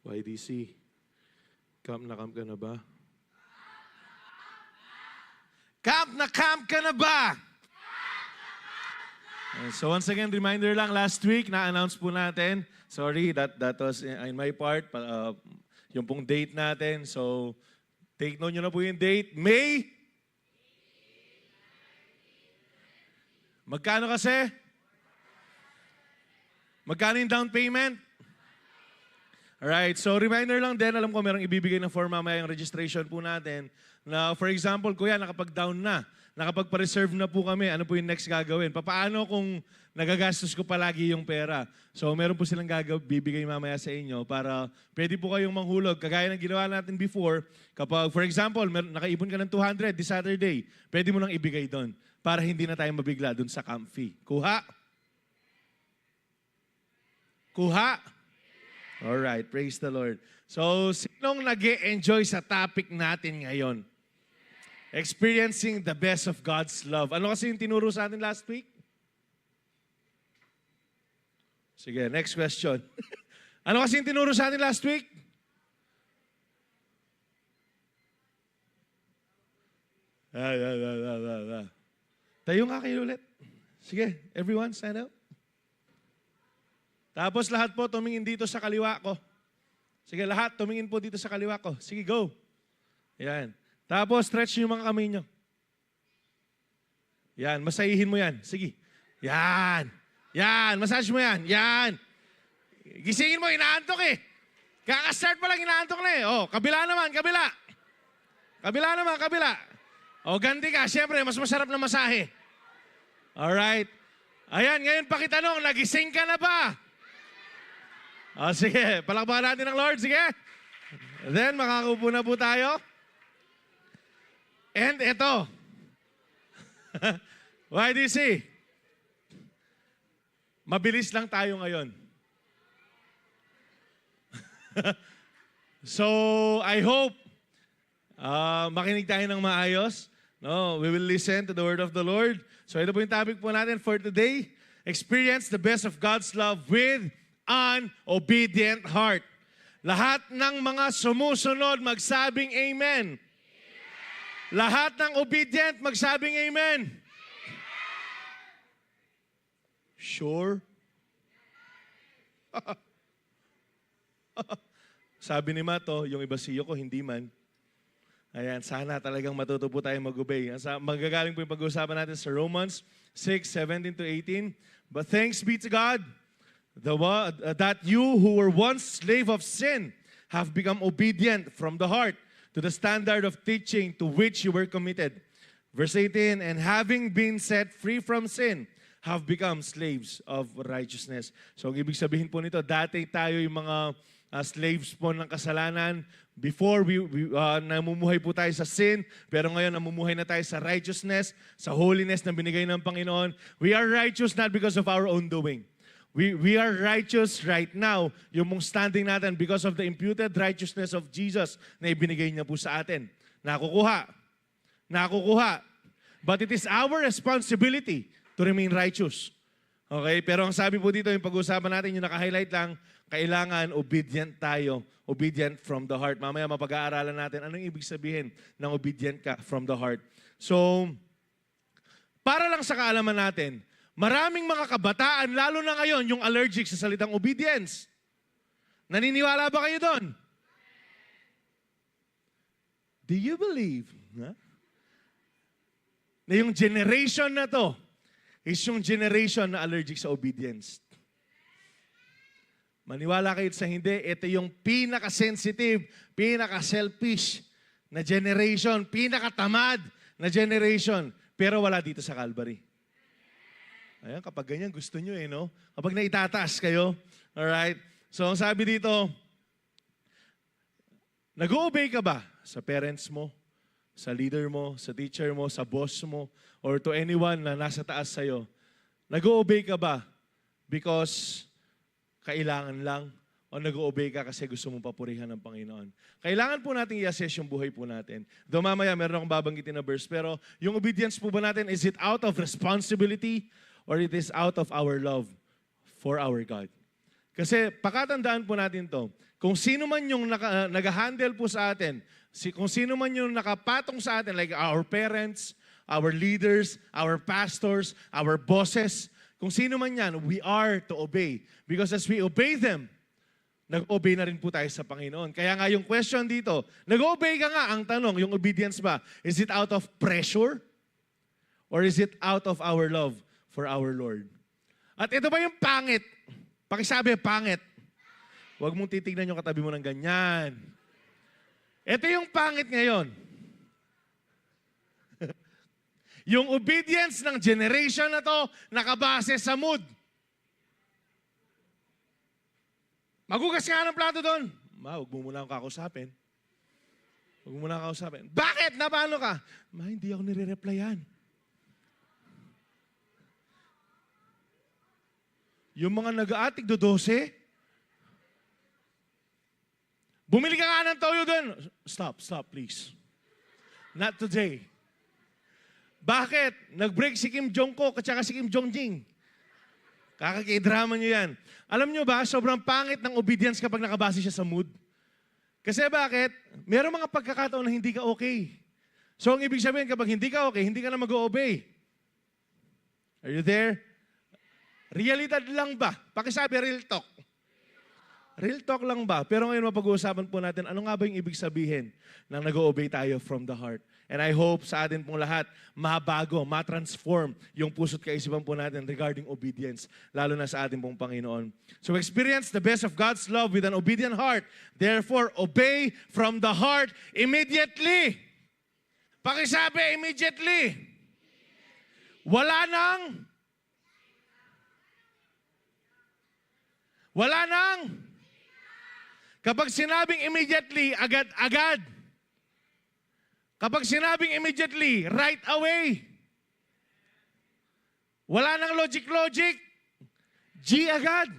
YDC, camp na camp ka na ba? Camp na camp ka na ba? So once again, reminder lang, last week, na-announce po natin. Sorry, that was in my part, yung pong date natin. So, take note nyo na po yung date. May? Magkano kasi? Magkano yung down payment? Alright, so reminder lang din, alam ko merong ibibigay na form mamaya yung registration po natin. Na for example, kuya, nakapag-down na, nakapag-reserve na po kami, ano po yung next gagawin? Paano kung nagagastos ko palagi yung pera? So meron po silang bibigay mamaya sa inyo para pwede po kayong manghulog. Kagaya ng ginawa natin before, kapag for example, nakaipon ka ng 200 this Saturday, pwede mo nang ibigay doon para hindi na tayo mabigla doon sa camp fee. Kuha? Kuha? Alright, praise the Lord. So, sinong nag-e-enjoy sa topic natin ngayon? Experiencing the best of God's love. Ano kasi yung tinuro sa atin last week? Sige, next question. Ano kasi yung tinuro sa atin last week? Tayo nga kayo ulit. Sige, everyone, stand up. Tapos lahat po tumingin dito sa kaliwa ko. Sige, lahat tumingin po dito sa kaliwa ko. Sige, go. Yan. Tapos stretch yung mga kamay nyo. Yan, masahihin mo yan. Sige. Yan. Yan, massage mo yan. Yan. Gisingin mo, inaantok eh. Kaka-start pa lang, inaantok na eh. Oh, kabila naman, kabila. Kabila naman, kabila. O, ganti ka. Siyempre, mas masarap na masahe. Alright. Ayan, ngayon pakitanong, nagising ka na ba? Oh, sige, palakpakan natin ng Lord, sige. Then, makakaupo na po tayo. And ito. YDC. Mabilis lang tayo ngayon. So, I hope makinig tayo ng maayos. No, we will listen to the word of the Lord. So, ito po yung topic po natin for today. Experience the best of God's love with an obedient heart. Lahat ng mga sumusunod, magsabing amen. Lahat ng obedient, magsabing amen. Sure? Sabi ni Mato, yung iba siyo ko, hindi man. Ayan, sana talagang matuto po tayo mag-obey. Magagaling po yung pag-uusapan natin sa Romans 6:17-18. But thanks be to God, that you who were once slave of sin have become obedient from the heart to the standard of teaching to which you were committed. Verse 18, and having been set free from sin, have become slaves of righteousness. So, ang ibig sabihin po nito, dati tayo yung mga slaves po ng kasalanan. Before, namumuhay po tayo sa sin, pero ngayon namumuhay na tayo sa righteousness, sa holiness na binigay ng Panginoon. We are righteous not because of our own doing. We are righteous right now, yung mong standing natin because of the imputed righteousness of Jesus na ibinigay niya po sa atin. Nakukuha. Nakukuha. But it is our responsibility to remain righteous. Okay? Pero ang sabi po dito, yung pag-uusapan natin, yung naka-highlight lang, kailangan obedient tayo. Obedient from the heart. Mamaya mapag-aaralan natin anong ibig sabihin ng obedient ka from the heart. So, para lang sa kaalaman natin, maraming mga kabataan, lalo na ngayon, yung allergic sa salitang obedience. Naniniwala ba kayo doon? Do you believe na yung generation na to is yung generation na allergic sa obedience? Maniwala kayo sa hindi, ito yung pinaka-sensitive, pinaka-selfish na generation, pinaka-tamad na generation, pero wala dito sa Calvary. Ayan, kapag ganyan, gusto nyo no? Kapag naitataas kayo, alright? So, ang sabi dito, nag-o-obey ka ba sa parents mo, sa leader mo, sa teacher mo, sa boss mo, or to anyone na nasa taas sa'yo? Nag-o-obey ka ba because kailangan lang, o nag-o-obey ka kasi gusto mong papurihan ng Panginoon? Kailangan po natin i-assess yung buhay po natin. Though mamaya, meron akong babanggitin na verse, pero yung obedience po ba natin, is it out of responsibility or it is out of our love for our God? Kasi pakatandaan po natin to, kung sino man yung nag-handle po sa atin, kung sino man yung nakapatong sa atin, like our parents, our leaders, our pastors, our bosses, kung sino man yan, we are to obey. Because as we obey them, nag-obey na rin po tayo sa Panginoon. Kaya nga yung question dito, nag-obey ka nga, ang tanong, yung obedience ba, is it out of pressure? Or is it out of our love for our Lord? At ito ba yung pangit? Pakisabi, pangit. Huwag mong titignan yung katabi mo ng ganyan. Ito yung pangit ngayon. Yung obedience ng generation na to, nakabase sa mood. Magugas ka ng plato doon. Ma, huwag mo muna akong kakausapin. Huwag mo muna akong kakausapin. Bakit? Na paano ka? Ma, hindi ako nire-replyan. Yung mga nag-aatik do 12, bumili ka nga ng toyo doon. Stop, please. Not today. Bakit? Nag-break si Kim Jong-kook at saka si Kim Jong-jing. Kakaki-drama nyo yan. Alam nyo ba, sobrang pangit ng obedience kapag nakabase siya sa mood. Kasi bakit? Merong mga pagkakataon na hindi ka okay. So ang ibig sabihin, kapag hindi ka okay, hindi ka na mag-o-obey. Are you there? Realidad lang ba? Pakisabi, real talk. Real talk lang ba? Pero ngayon mapag-uusapan po natin, ano nga ba yung ibig sabihin ng nag-o-obey tayo from the heart? And I hope sa atin pong lahat, mabago, matransform yung puso't kaisipan po natin regarding obedience, lalo na sa ating pong Panginoon. So experience the best of God's love with an obedient heart. Therefore, obey from the heart immediately. Pakisabi, immediately. Wala nang kapag sinabing immediately, agad-agad. Kapag sinabing immediately, right away. Wala nang logic. G agad.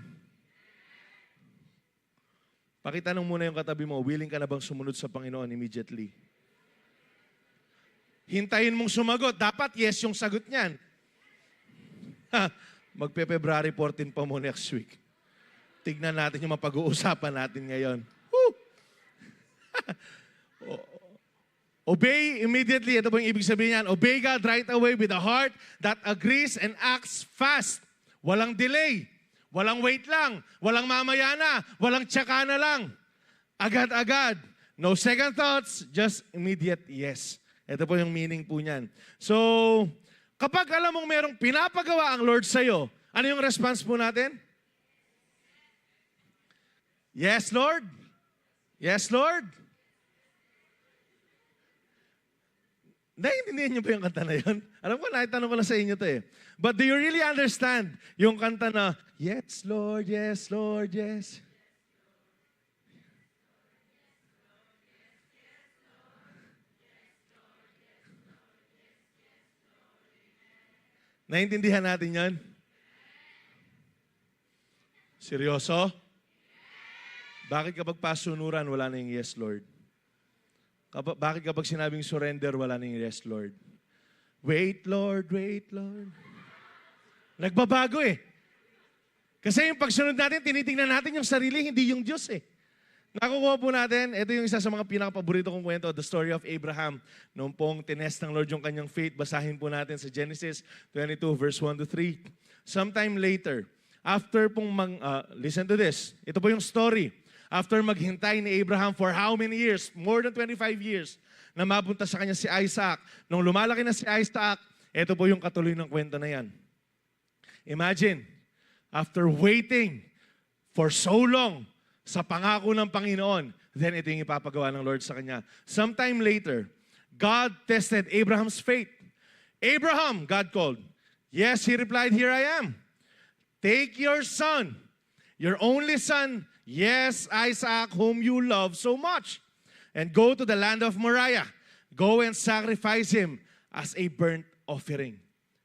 Pakitanong muna yung katabi mo, willing ka na bang sumunod sa Panginoon immediately? Hintayin mong sumagot. Dapat yes yung sagot niyan. Magpe-February 14 pa mo next week. Tignan natin yung mapag-uusapan natin ngayon. Obey immediately. Ito po yung ibig sabihin niyan. Obey God right away with a heart that agrees and acts fast. Walang delay. Walang wait lang. Walang mamaya na. Walang tsaka na lang. Agad-agad. No second thoughts, just immediate yes. Ito po yung meaning po niyan. So, kapag alam mong merong pinapagawa ang Lord sa'yo, ano yung response po natin? Yes, Lord. Yes, Lord. Naiintindihan niyo ba yung kanta na yun? Alam ko, naitanong ko na sa inyo to eh. But do you really understand yung kanta na, yes, Lord, yes, Lord, yes. Naiintindihan natin yan? Seryoso? Bakit kapag pasunuran, wala na yung yes, Lord? Bakit kapag sinabing surrender, wala na yung yes, Lord? Wait, Lord, wait, Lord. Nagbabago eh. Kasi yung pagsunod natin, tinitingnan natin yung sarili, hindi yung Diyos eh. Nakukuha po natin, ito yung isa sa mga pinakapaborito kong kwento, the story of Abraham. Noong pong tinest ng Lord yung kanyang faith, basahin po natin sa Genesis 22, verse 1 to 3. Sometime later, after pong listen to this, ito po yung story. After maghintay ni Abraham for how many years? More than 25 years na mapunta sa kanya si Isaac. Nung lumalaki na si Isaac, ito po yung katuloy ng kwento na yan. Imagine, after waiting for so long sa pangako ng Panginoon, then ito yung ipapagawa ng Lord sa kanya. Sometime later, God tested Abraham's faith. Abraham, God called. Yes, he replied, here I am. Take your son, your only son, yes, Isaac, whom you love so much, and go to the land of Moriah. Go and sacrifice him as a burnt offering.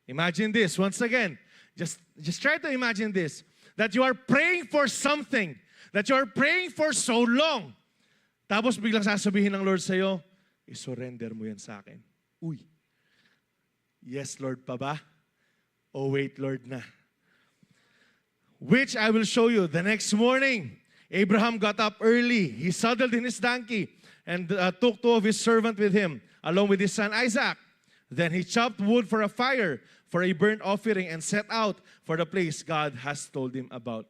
Imagine this, once again. Just try to imagine this. That you are praying for something. That you are praying for so long. Tapos biglang sasabihin ng Lord sa'yo, i-surrender mo yan sa akin. Uy, yes, Lord pa ba? Oh, wait, Lord na. which I will show you. The next morning, Abraham got up early. He saddled in his donkey and took 2 of his servants with him, along with his son Isaac. Then he chopped wood for a fire, for a burnt offering, and set out for the place God has told him about.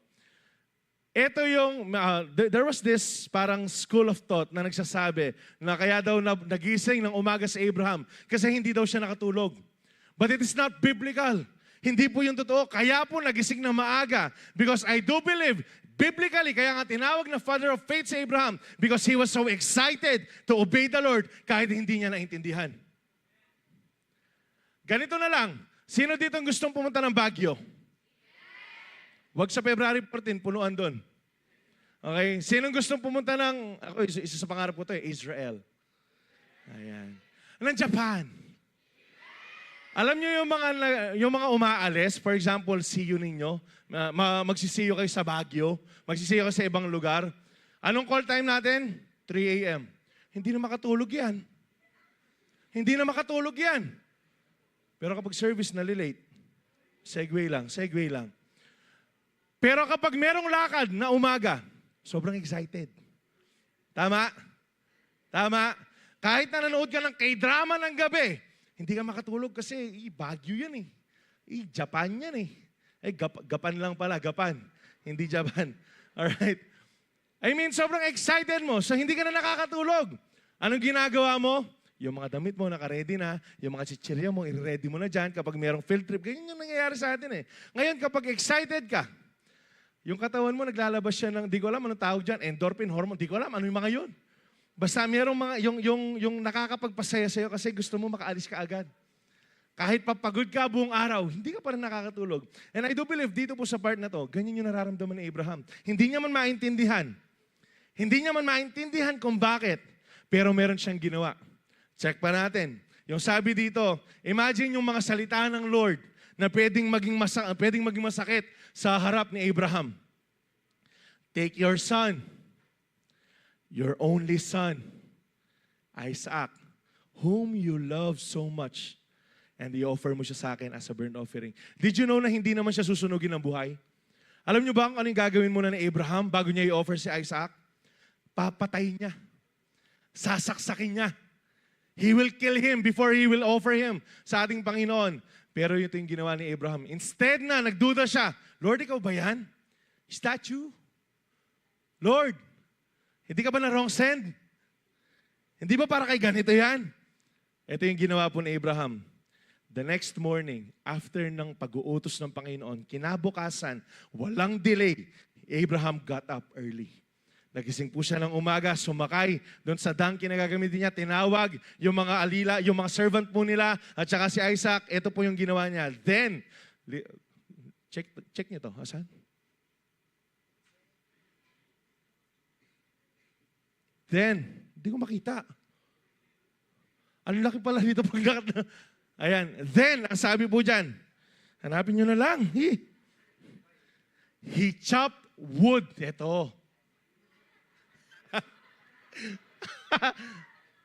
Ito yung, there was this parang school of thought na nagsasabi na kaya daw nagising ng umaga si Abraham kasi hindi daw siya nakatulog. But it is not biblical. Hindi po yung totoo. Kaya po nagising na maaga. Because I do believe, biblically, kaya nga tinawag na father of faith si Abraham because he was so excited to obey the Lord kahit hindi niya naintindihan. Ganito na lang. Sino dito ang gustong pumunta ng Baguio? Wag sa February 14, punuan doon. Okay? Sino gustong pumunta ng, ako, isa sa pangarap ko ito, Israel. Ayan. Ng Japan. Alam niyo yung mga umaalis, for example, CU ninyo, magsisiyo kayo sa Baguio, magsisiyo kayo sa ibang lugar. Anong call time natin? 3 a.m. Hindi na makatulog yan. Hindi na makatulog yan. Pero kapag service nalilate, segue lang. Pero kapag merong lakad na umaga, sobrang excited. Tama? Tama? Kahit na nanood ka ng K-drama ng gabi, hindi ka makatulog kasi Baguio yan eh. Japan yan eh. Gapan lang pala, Gapan. Hindi Japan. Alright? I mean, sobrang excited mo. So, hindi ka na nakakatulog. Anong ginagawa mo? Yung mga damit mo, naka-ready na. Yung mga chichirya mo, i-ready mo na dyan. Kapag merong field trip, ganyan yung nangyayari sa atin eh. Ngayon, kapag excited ka, yung katawan mo, naglalabas siya ng, di ko alam anong tawag dyan, endorphin, hormone, di ko alam, ano yung mga yun. Basta merong mga, yung nakakapagpasaya sa'yo kasi gusto mo makaalis ka agad. Kahit papagod ka buong araw, hindi ka pa rin nakakatulog. And I do believe dito po sa part na to, ganyan yung nararamdaman ni Abraham. Hindi niya man maintindihan. Hindi niya man maintindihan kung bakit, pero meron siyang ginawa. Check pa natin. Yung sabi dito, imagine yung mga salita ng Lord na pwedeng maging masakit sa harap ni Abraham. Take your son, your only son, Isaac, whom you love so much, and i-offer mo siya sa akin as a burnt offering. Did you know na hindi naman siya susunugin ng buhay? Alam niyo ba kung anong gagawin muna ni Abraham bago niya i-offer si Isaac? Papatayin niya. Sasaksakin niya. He will kill him before he will offer him sa ating Panginoon. Pero ito yung ginawa ni Abraham. Instead na, nagduda siya. Lord, ikaw ba yan? Is that you? Lord, hindi ka ba na wrong send? Hindi ba para kay ganito yan? Ito yung ginawa po ni Abraham. The next morning, after ng pag-uutos ng Panginoon, kinabukasan, walang delay, Abraham got up early. Nagising po siya ng umaga, sumakay doon sa donkey na gagamitin niya, tinawag yung mga alila, yung mga servant po nila, at saka si Isaac, ito po yung ginawa niya. Then, check niyo to, asan? Then, hindi ko makita. Ang laki pala dito paglakat na. Ayan, then, ang sabi po dyan, hanapin niyo na lang. He chopped wood. Ito.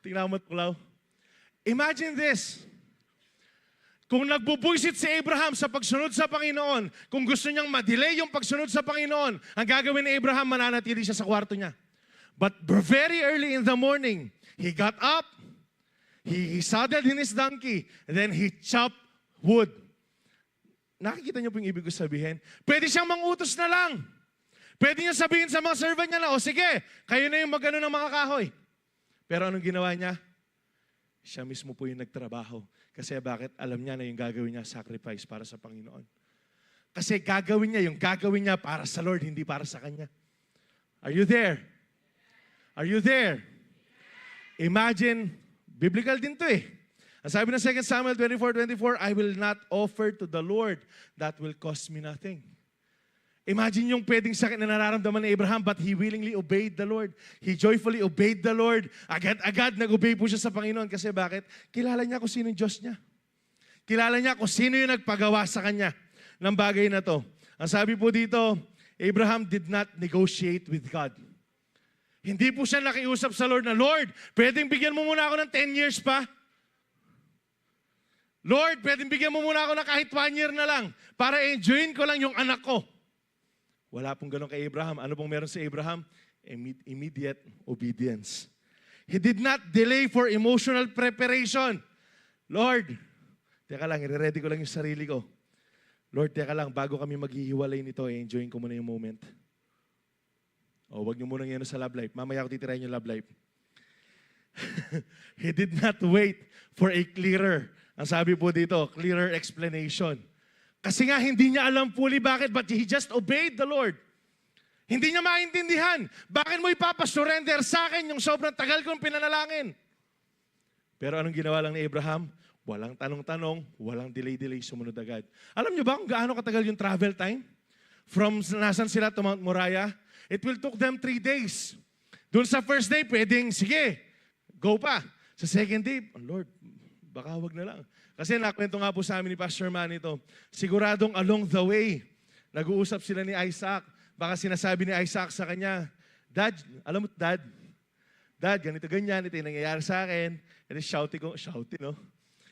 Tingnan mo, Kulaw. Imagine this. Kung nagbubuisit si Abraham sa pagsunod sa Panginoon, kung gusto niyang ma-delay yung pagsunod sa Panginoon, ang gagawin ni Abraham, mananatili siya sa kwarto niya. But very early in the morning, he got up, he saddled in his donkey, and then he chopped wood. Nakikita niyo po yung ibig ko sabihin? Pwede siyang mangutos na lang. Pwede niya sabihin sa mga servant niya na, o sige, kayo na yung magano ng mga kahoy. Pero anong ginawa niya? Siya mismo po yung nagtrabaho. Kasi bakit? Alam niya na yung gagawin niya, sacrifice para sa Panginoon. Kasi gagawin niya para sa Lord, hindi para sa Kanya. Are you there? Are you there? Imagine, biblical din to eh. Ang sabi ng 2 Samuel 24:24, I will not offer to the Lord that will cost me nothing. Imagine yung pwedeng sakit na nararamdaman ni Abraham, but he willingly obeyed the Lord. He joyfully obeyed the Lord. Agad-agad nag-obey po siya sa Panginoon. Kasi bakit? Kilala niya kung sino yung Diyos niya. Kilala niya kung sino yung nagpagawa sa kanya ng bagay na to. Ang sabi po dito, Abraham did not negotiate with God. Hindi po siya nakiusap sa Lord na, Lord, pwedeng bigyan mo muna ako ng 10 years pa? Lord, pwedeng bigyan mo muna ako na kahit 1 year na lang para enjoyin ko lang yung anak ko. Wala pong ganun kay Abraham. Ano pong meron si Abraham? Immediate obedience. He did not delay for emotional preparation. Lord, teka lang, i-ready ko lang yung sarili ko. Lord, teka lang, bago kami maghihiwalay nito, enjoyin ko muna yung moment. O, wag niyo muna yan sa love life. Mamaya ako titirahin yung love life. He did not wait for a clearer, ang sabi po dito, clearer explanation. Kasi nga, hindi niya alam fully bakit, but he just obeyed the Lord. Hindi niya maintindihan. Bakit mo ipapasurrender sa akin yung sobrang tagal kong pinanalangin? Pero anong ginawa lang ni Abraham? Walang tanong-tanong, walang delay-delay, sumunod agad. Alam niyo ba kung gaano katagal yung travel time? From nasan sila to Mount Moriah? It will took them 3 days. Doon sa first day, pwedeng, sige, go pa. Sa second day, oh Lord, baka wag na lang. Kasi nakwento nga po sa amin ni Pastor Manny ito, siguradong along the way, nag-uusap sila ni Isaac. Baka sinasabi ni Isaac sa kanya, Dad, alam mo, Dad, ganito ganyan, ito yung nangyayari sa akin. And then shouty, no?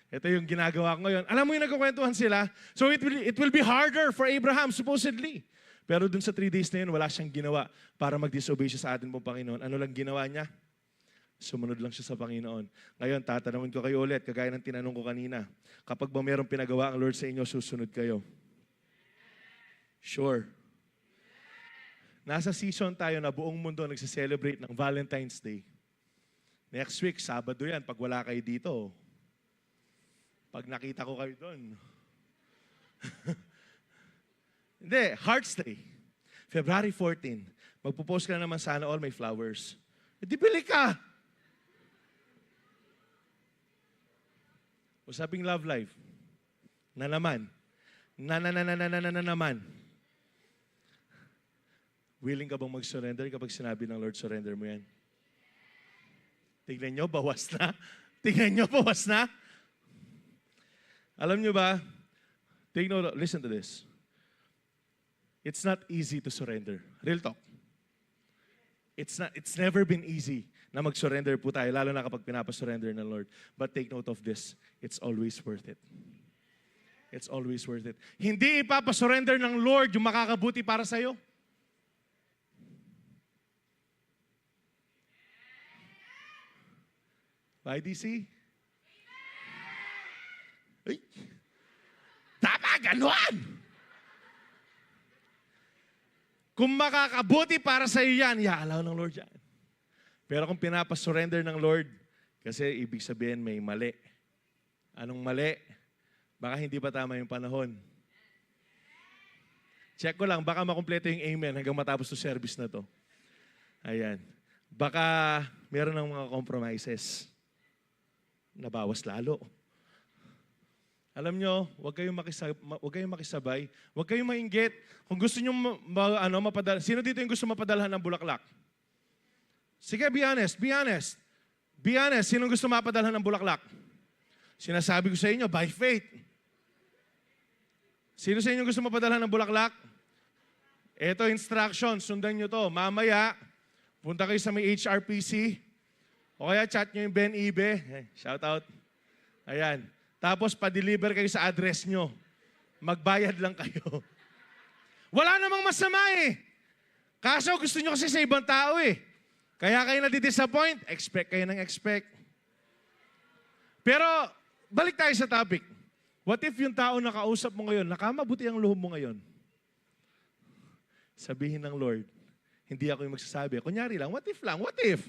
Ito yung ginagawa ko ngayon. Alam mo yung nagkukwentuhan sila? So it will be harder for Abraham, supposedly. Pero dun sa 3 days na yun, wala siyang ginawa para mag-disobey siya sa atin pong Panginoon. Ano lang ginawa niya? Sumunod lang siya sa Panginoon. Ngayon, tatanungin ko kayo ulit, kagaya ng tinanong ko kanina. Kapag ba mayroong pinagawa ang Lord sa inyo, susunod kayo? Sure. Nasa season tayo na buong mundo nagse-celebrate ng Valentine's Day. Next week, Sabado yan, pag wala kayo dito. Pag nakita ko kayo doon. Hindi, Hearts Day. February 14. Magpo-post ka na naman sana all may flowers. E di bili ka! Usaping love life. Na naman. Na naman. Willing ka bang mag-surrender kapag sinabi ng Lord, surrender mo yan? Tignan nyo, bawas na. Tignan nyo, bawas na. Alam nyo ba, take note, listen to this. It's not easy to surrender. Real talk. It's never been easy na mag-surrender po tayo, lalo na kapag pinapasurrender ng Lord. But take note of this, it's always worth it. It's always worth it. Hindi ipapasurrender ng Lord yung makakabuti para sa'yo. YDC? Ay! Tama, ganon! Kung makakabuti para sa iyo yan, i-allow ng Lord yan. Pero kung pinapasurrender ng Lord, kasi ibig sabihin may mali. Anong mali? Baka hindi pa tama yung panahon. Check ko lang, baka makumpleto yung amen hanggang matapos to service na to. Ayan. Baka meron ng mga compromises. Nabawas lalo. Alam nyo, huwag kayong makisabay. Huwag kayong mainggit. Kung gusto nyo mapadala, sino dito yung gusto mapadalhan ng bulaklak? Sige, be honest, be honest. Be honest, sino gusto mapadalhan ng bulaklak? Sinasabi ko sa inyo, by faith. Sino sa inyo gusto mapadalhan ng bulaklak? Ito, instruction, sundan nyo to. Mamaya, punta kayo sa may HRPC, o kaya chat nyo yung Ben Ibe. Shout out. Ayan. Tapos, pa-deliver kayo sa address nyo. Magbayad lang kayo. Wala namang masama eh. Kaso, gusto nyo kasi sa ibang tao eh. Kaya kayo nadidisappoint, expect kayo ng expect. Pero, balik tayo sa topic. What if yung tao na kausap mo ngayon, nakamabuti ang loob mo ngayon? Sabihin ng Lord, hindi ako yung magsasabi. Kunyari lang, what if lang? What if?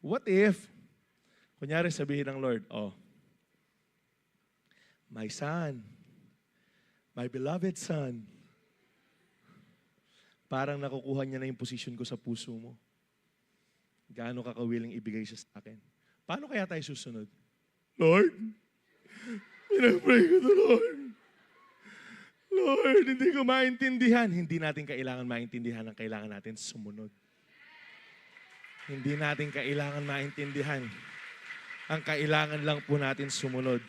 What if? Kunyari sabihin ng Lord, my son, my beloved son, parang nakukuha niya na yung position ko sa puso mo. Gaano ka kawiling ibigay siya sa akin? Paano kaya tayo susunod? Lord, pinag-pray ko to, Lord. Lord, hindi ko maintindihan. Hindi natin kailangan maintindihan ang kailangan natin sumunod. Hindi natin kailangan maintindihan. Ang kailangan lang po natin sumunod.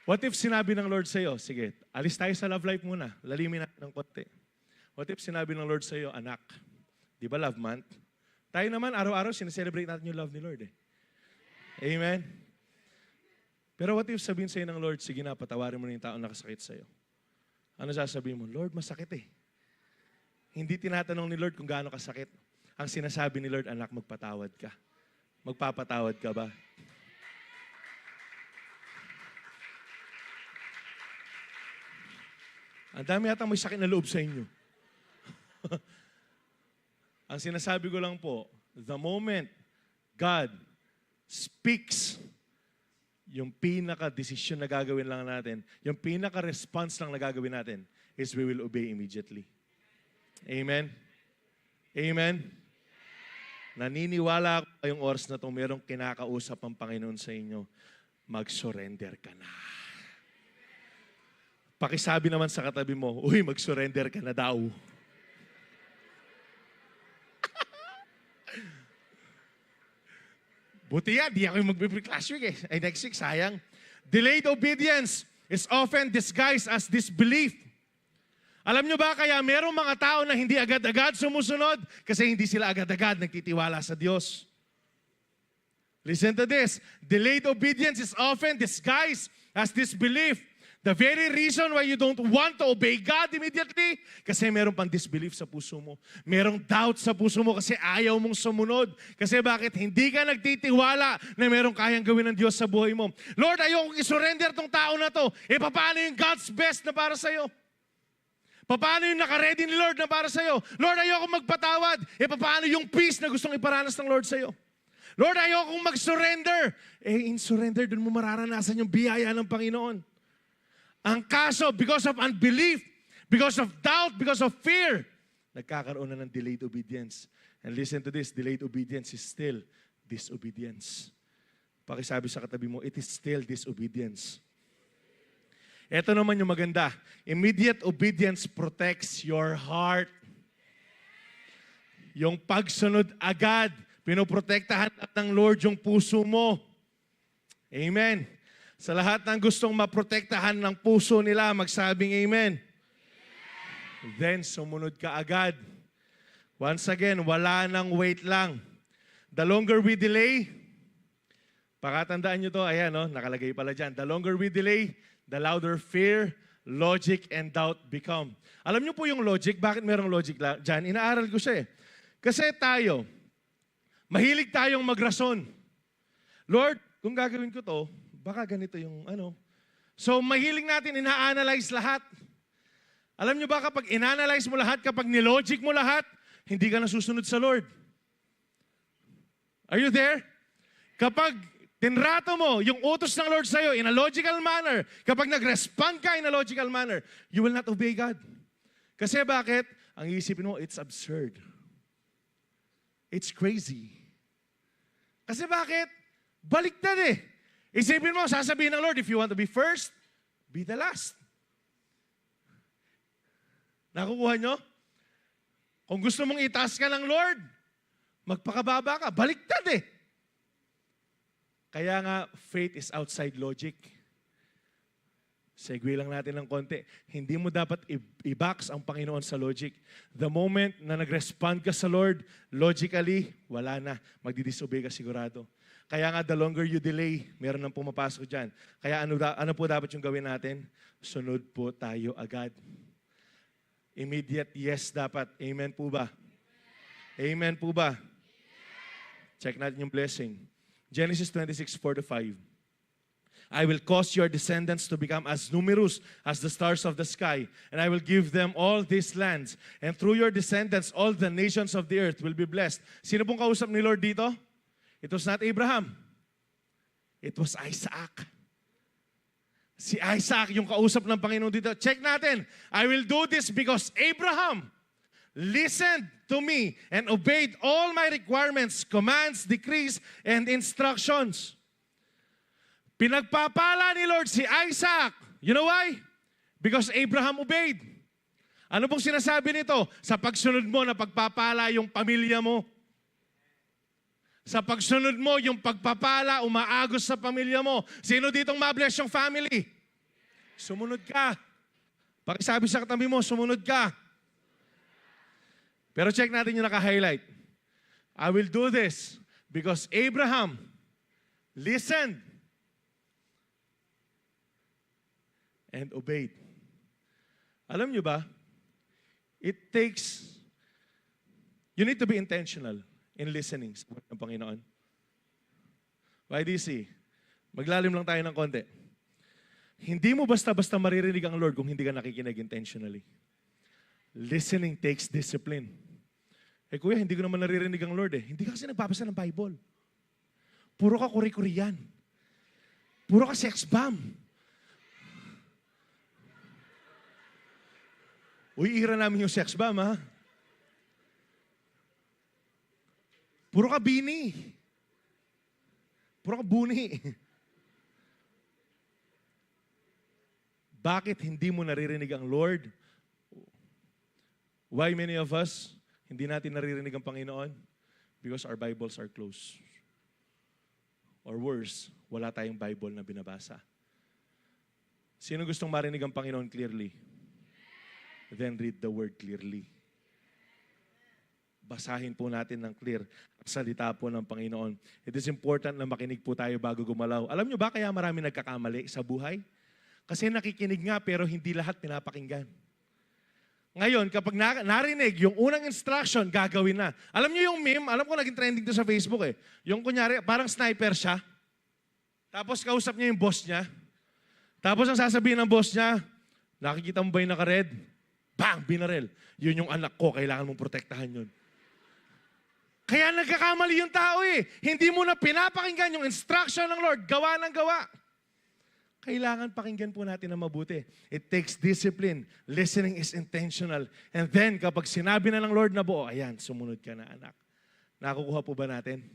What if sinabi ng Lord sa'yo, sige, alis tayo sa love life muna. Lalimin natin ng konti. What if sinabi ng Lord sa'yo, anak, di ba love month? Tayo naman, araw-araw, sineselebrate natin yung love ni Lord eh. Amen? Pero what if sabihin sa'yo ng Lord, sige na, patawarin mo na yung taong nakasakit sa'yo. Ano sasabihin mo? Lord, masakit eh. hindi tinatanong ni Lord kung gaano kasakit. Ang sinasabi ni Lord, anak, magpatawad ka. Magpapatawad ka ba? Ang dami yata may sakit na loob sa inyo. Ang sinasabi ko lang po, the moment God speaks, yung pinaka-desisyon na gagawin lang natin, yung pinaka-response lang na gagawin natin, is we will obey immediately. Amen? Amen? Naniniwala ako ngayong oras na ito, merong kinakausap ang Panginoon sa inyo, mag-surrender ka na. Pakisabi naman sa katabi mo, uy, mag-surrender ka na daw. Buti yan, di ako yung mag-preach last week eh. Ay, next week, sayang. Delayed obedience is often disguised as disbelief. Alam nyo ba kaya merong mga tao na hindi agad-agad sumusunod kasi hindi sila agad-agad nagtitiwala sa Diyos? Listen to this. Delayed obedience is often disguised as disbelief. The very reason why you don't want to obey God immediately, kasi meron pang disbelief sa puso mo. Merong doubt sa puso mo kasi ayaw mong sumunod. Kasi bakit? Hindi ka nagtitiwala na merong kayang gawin ng Diyos sa buhay mo. Lord, ayokong isurrender tong tao na to. Paano yung God's best na para sa'yo? Paano yung nakaready ni Lord na para sa'yo? Lord, ayokong magpatawad. Paano yung peace na gustong iparanas ng Lord sa'yo? Lord, ayokong mag-surrender. In surrender, dun mo mararanasan yung biyaya ng Panginoon. Ang kaso, because of unbelief, because of doubt, because of fear, nagkakaroon na ng delayed obedience. And listen to this, delayed obedience is still disobedience. Pakisabi sa katabi mo, it is still disobedience. Ito naman yung maganda. Immediate obedience protects your heart. Yung pagsunod agad, pinoprotektahan ng Lord yung puso mo. Amen. Sa lahat ng gustong maprotektahan ng puso nila, magsabing amen. Then, sumunod ka agad. Once again, wala nang wait lang. The longer we delay, pakatandaan nyo to, ayan, no, nakalagay pala dyan. The longer we delay, the louder fear, logic, and doubt become. Alam nyo po yung logic? Bakit merong logic dyan? Inaaral ko siya eh. Kasi tayo, mahilig tayong magrason. Lord, kung gagawin ko to, baka ganito yung ano. So, mahilig natin ina-analyze lahat. Alam nyo ba kapag ina-analyze mo lahat, kapag nilogic mo lahat, hindi ka nasusunod sa Lord. Are you there? Kapag tinrato mo yung utos ng Lord sa'yo in a logical manner, kapag nag-respond ka in a logical manner, you will not obey God. Kasi bakit? Ang iisipin mo, it's absurd. It's crazy. Kasi bakit? Baliktad eh. Isipin mo, sasabihin ng Lord, if you want to be first, be the last. Nakukuha nyo? Kung gusto mong itaas ka ng Lord, magpakababa ka. Baliktad eh. Kaya nga, faith is outside logic. Segue lang natin ng konti. Hindi mo dapat i-box ang Panginoon sa logic. The moment na nag-respond ka sa Lord, logically, wala na. Magdi-disobey ka sigurado. Kaya nga, the longer you delay, meron nang pumapasok dyan. Kaya ano po dapat yung gawin natin? Sunod po tayo agad. Immediate yes dapat. Amen po ba? Amen po ba? Check natin yung blessing. Genesis 26:4-5. I will cause your descendants to become as numerous as the stars of the sky, and I will give them all these lands. And through your descendants, all the nations of the earth will be blessed. Sino pong kausap ni Lord dito? It was not Abraham. It was Isaac. Si Isaac yung kausap ng Panginoon dito. Check natin. I will do this because Abraham listened to me and obeyed all my requirements, commands, decrees, and instructions. Pinagpapala ni Lord si Isaac. You know why? Because Abraham obeyed. Ano pong sinasabi nito? Sa pagsunod mo na pagpapala yung pamilya mo. Sa pagsunod mo, yung pagpapala, umaagos sa pamilya mo. Sino ditong ma-bless yung family? Sumunod ka. Pakisabi sa katabi mo, sumunod ka. Pero check natin yung naka-highlight. I will do this because Abraham listened and obeyed. Alam nyo ba, it takes You need to be intentional in listening sa word ng Panginoon. YDC, maglalim lang tayo ng konti. Hindi mo basta-basta maririnig ang Lord kung hindi ka nakikinig intentionally. Listening takes discipline. Kuya, hindi ko naman naririnig ang Lord Hindi ka kasi nagbabasa ng Bible. Puro ka kuri-kuriyan. Puro ka sex bomb. Uy, ira namin yung sex bomb, ha? Puro ka bini. Puro ka buni. Bakit hindi mo naririnig ang Lord? Why many of us hindi natin naririnig ang Panginoon? Because our Bibles are closed. Or worse, wala tayong Bible na binabasa. Sino gustong marinig ang Panginoon clearly? Then read the Word clearly. Basahin po natin ng clear ang salita po ng Panginoon. It is important na makinig po tayo bago gumalaw. Alam nyo ba kaya marami nagkakamali sa buhay? Kasi nakikinig nga pero hindi lahat pinapakinggan. Ngayon, kapag narinig, yung unang instruction, gagawin na. Alam niyo yung meme, alam ko naging trending to sa Facebook Yung kunyari, parang sniper siya. Tapos kausap niya yung boss niya. Tapos ang sasabihin ng boss niya, nakikita mo ba yung naka-red? Bang! Binarel. Yun yung anak ko, kailangan mong protektahan yun. Kaya nagkakamali yung tao Hindi mo na pinapakinggan yung instruction ng Lord. Gawa ng gawa. Kailangan pakinggan po natin na mabuti. It takes discipline. Listening is intentional. And then, kapag sinabi na ng Lord na buo, ayan, sumunod ka na anak. Nakukuha po ba natin?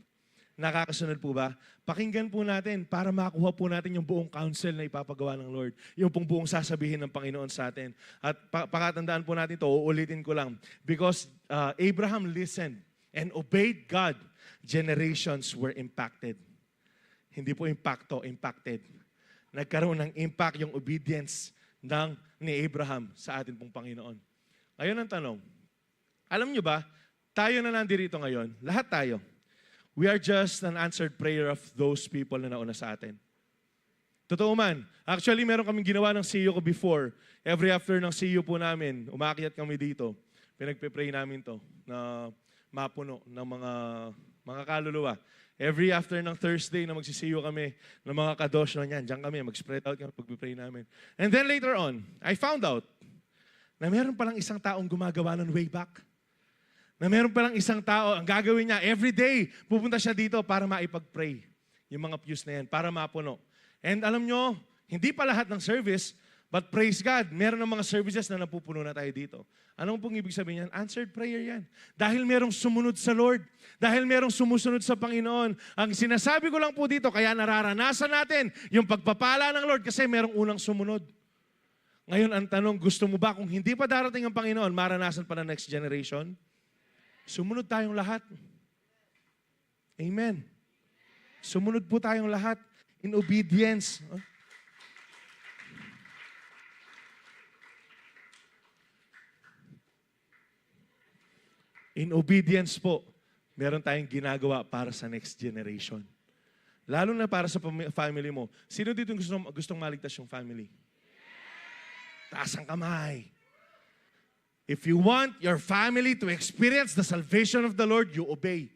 Nakakasunod po ba? Pakinggan po natin para makuha po natin yung buong counsel na ipapagawa ng Lord. Yung pong buong sasabihin ng Panginoon sa atin. At pakatandaan po natin ito, uulitin ko lang. Because Abraham listened and obeyed God, generations were impacted. Hindi po impacto, impacted. Nagkaroon ng impact yung obedience ni Abraham sa atin pong Panginoon. Ngayon ang tanong, alam nyo ba, tayo na nandito ngayon, lahat tayo, we are just an answered prayer of those people na nauna sa atin. Totoo man. Actually, meron kaming ginawa ng CEO ko before. Every after ng CEO po namin, umakyat kami dito. Pinagpe-pray namin to na mapuno ng mga kaluluwa. Every after ng Thursday na magsisiyo kami ng mga kadosyo niyan, diyan kami, mag-spread out kami, pag-pray namin. And then later on, I found out na meron palang isang taong gumagawa ng way back. Na meron palang isang tao, ang gagawin niya, every day, pupunta siya dito para maipag-pray. Yung mga pews na yan, para mapuno. And alam nyo, hindi pa lahat ng service, but praise God, meron ng mga services na napupuno na tayo dito. Anong pong ibig sabihin yan? Answered prayer yan. Dahil merong sumunod sa Lord. Dahil merong sumusunod sa Panginoon. Ang sinasabi ko lang po dito, kaya nararanasan natin yung pagpapala ng Lord kasi merong unang sumunod. Ngayon, ang tanong, gusto mo ba kung hindi pa darating ang Panginoon, maranasan pa ng next generation? Sumunod tayong lahat. Amen. Sumunod po tayong lahat in obedience. In obedience po, meron tayong ginagawa para sa next generation. Lalo na para sa family mo. Sino dito gustong maligtas yung family? Taas ang kamay. If you want your family to experience the salvation of the Lord, you obey.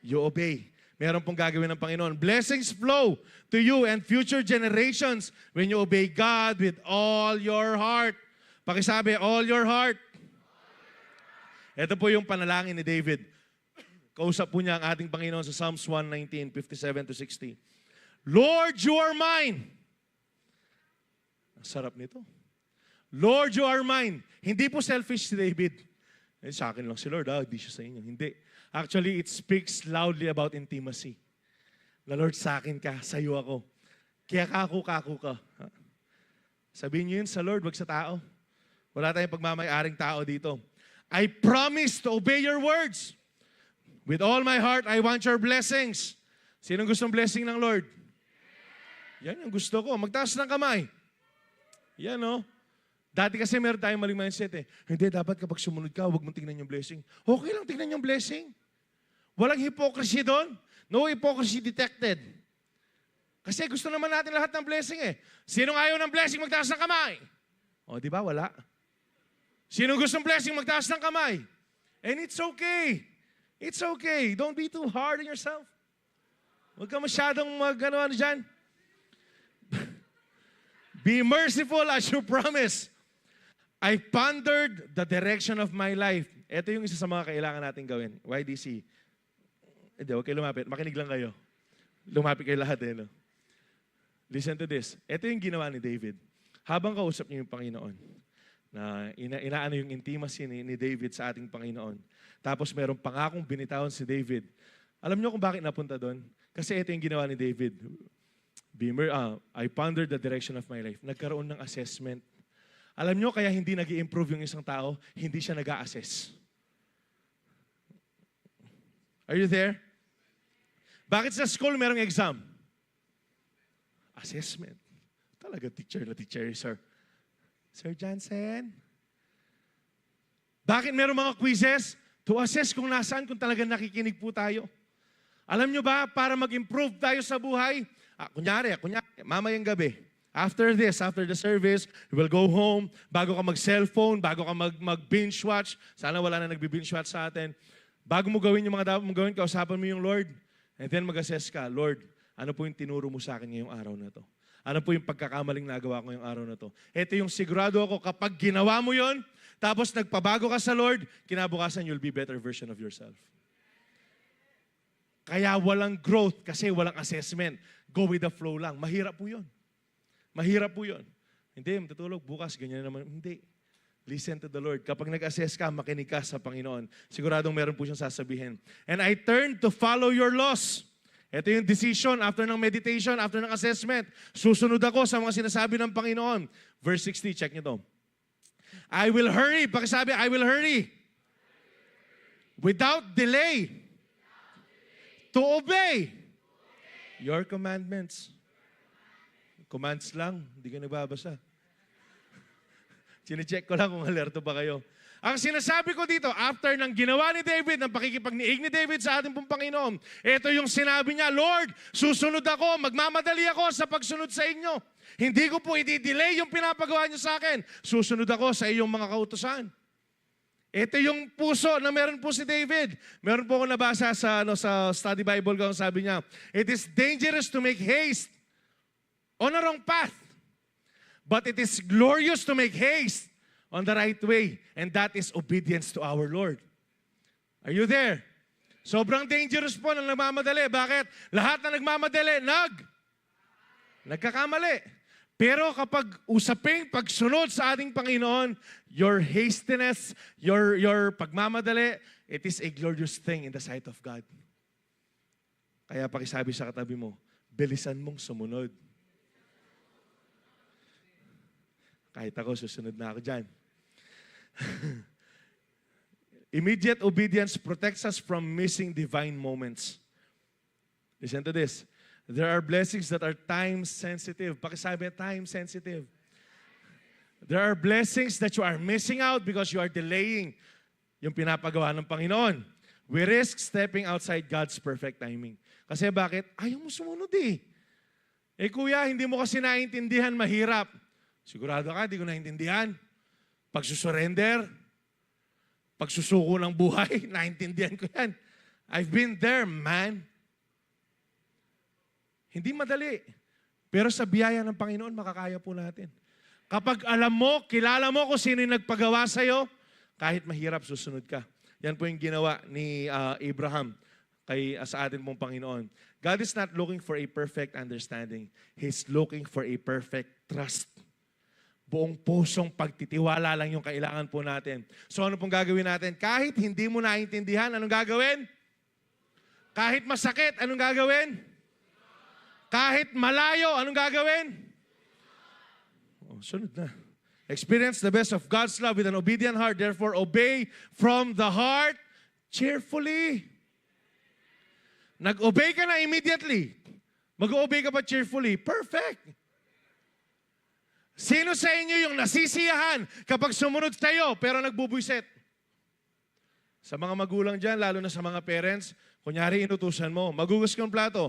You obey. Meron pong gagawin ng Panginoon. Blessings flow to you and future generations when you obey God with all your heart. Pakisabi, all your heart. Ito po yung panalangin ni David. Kausap po niya ang ating Panginoon sa Psalms 119, 57-60. Lord, you are mine. Ang sarap nito. Lord, you are mine. Hindi po selfish si David. Sa akin lang si Lord, hindi siya sa inyo. Hindi. Actually, it speaks loudly about intimacy. Na Lord, sa akin ka, sa iyo ako. Kaya kaku ka. Sabihin niyo yun sa Lord, wag sa tao. Wala tayong pagmamayaring tao dito. I promise to obey your words. With all my heart, I want your blessings. Sinong gustong blessing ng Lord? Yan yung gusto ko. Magtaas ng kamay. Yan Dati kasi meron tayong maling mindset Hindi, dapat kapag sumunod ka, huwag mong tingnan yung blessing. Okay lang tingnan yung blessing. Walang hypocrisy doon. No hypocrisy detected. Kasi gusto naman natin lahat ng blessing Sinong ayaw ng blessing, magtaas ng kamay? Di ba? Wala. Sinong gustong blessing, magtaas ng kamay? And it's okay. It's okay. Don't be too hard on yourself. Huwag ka masyadong ano dyan. Be merciful as you promise. I pondered the direction of my life. Ito yung isa sa mga kailangan natin gawin. YDC. Hindi, huwag kayo lumapit. Makinig lang kayo. Lumapit kayo lahat no? Listen to this. Ito yung ginawa ni David. Habang kausap niyo yung Panginoon, na inaano yung intimacy ni David sa ating Panginoon. Tapos merong pangakong binitawan si David. Alam niyo kung bakit napunta doon? Kasi ito yung ginawa ni David. I pondered the direction of my life. Nagkaroon ng assessment. Alam niyo kaya hindi nag-i-improve yung isang tao, hindi siya nag-a-assess. Are you there? Bakit sa school merong exam? Assessment. Talaga teacher na teacher, sir. Sir Johnson? Bakit meron mga quizzes? To assess kung nasaan, kung talagang nakikinig po tayo. Alam nyo ba, para mag-improve tayo sa buhay, kunyari, mamayang gabi, after the service, you will go home, bago ka mag-cellphone, bago ka mag-binge watch, sana wala na nagbi-binge watch sa atin, bago mo gawin yung mga dapat mo gawin, kausapan mo yung Lord, and then mag-assess ka, Lord, ano po yung tinuro mo sa akin ngayong araw na to? Ano po yung pagkakamaling nagawa ko ngayong araw na to? Ito yung sigurado ako, kapag ginawa mo yon, tapos nagpabago ka sa Lord, kinabukasan you'll be better version of yourself. Kaya walang growth kasi walang assessment. Go with the flow lang. Mahirap po yun. Mahirap po yun. Hindi, matutulog. Bukas, ganyan naman. Hindi. Listen to the Lord. Kapag nag-assess ka, makinig ka sa Panginoon. Siguradong meron po siyang sasabihin. And I turned to follow your laws. Ito yung decision after ng meditation, after ng assessment. Susunod ako sa mga sinasabi ng Panginoon. Verse 60, check nyo to. I will hurry. Pakisabi, I will hurry. Without delay. To obey your commandments. Commands lang, hindi ka nagbabasa. Sine-check ko lang kung alerto ba kayo. Ang sinasabi ko dito, after ng ginawa ni David, ng pakikipagniig ni David sa ating pong Panginoon, ito yung sinabi niya, Lord, susunod ako, magmamadali ako sa pagsunod sa inyo. Hindi ko po i-delay yung pinapagawa niyo sa akin. Susunod ako sa iyong mga kautusan. Ito yung puso na meron po si David. Meron po ako nabasa sa study Bible ko, sabi niya, it is dangerous to make haste on a wrong path, but it is glorious to make haste on the right way, and that is obedience to our Lord. Are you there? Sobrang dangerous po ng nagmamadali. Bakit? Lahat na nagmamadali, nagkakamali. Pero kapag usaping pagsunod sa ating Panginoon, your hastiness, your pagmamadali, it is a glorious thing in the sight of God. Kaya pakisabi sa katabi mo, bilisan mong sumunod. Kahit ako, susunod na ako dyan. Immediate obedience protects us from missing divine moments. Listen to this. There are blessings that are time-sensitive. Pakisabi, time-sensitive. There are blessings that you are missing out because you are delaying yung pinapagawa ng Panginoon. We risk stepping outside God's perfect timing. Kasi bakit? Ayaw mo sumunod eh. Eh kuya, hindi mo kasi naintindihan, mahirap. Sigurado ka, hindi ko naintindihan. Pagsusurrender, pagsusuko ng buhay, naintindihan ko yan. I've been there, man. Hindi madali. Pero sa biyaya ng Panginoon, makakaya po natin. Kapag alam mo, kilala mo kung sino yung nagpagawa sa'yo, kahit mahirap, susunod ka. Yan po yung ginawa ni Abraham sa atin pong Panginoon. God is not looking for a perfect understanding. He's looking for a perfect trust. Buong pusong pagtitiwala lang yung kailangan po natin. So ano pong gagawin natin? Kahit hindi mo naintindihan, anong gagawin? Kahit masakit, anong gagawin? Kahit malayo, anong gagawin? Oh, sunod na. Experience the best of God's love with an obedient heart. Therefore, obey from the heart cheerfully. Nag-obey ka na immediately. Mag-obey ka pa cheerfully. Perfect. Sino sa inyo yung nasisiyahan kapag sumunod tayo pero nagbubuiset? Sa mga magulang dyan, lalo na sa mga parents, kunyari inutusan mo, magugas ka ng plato.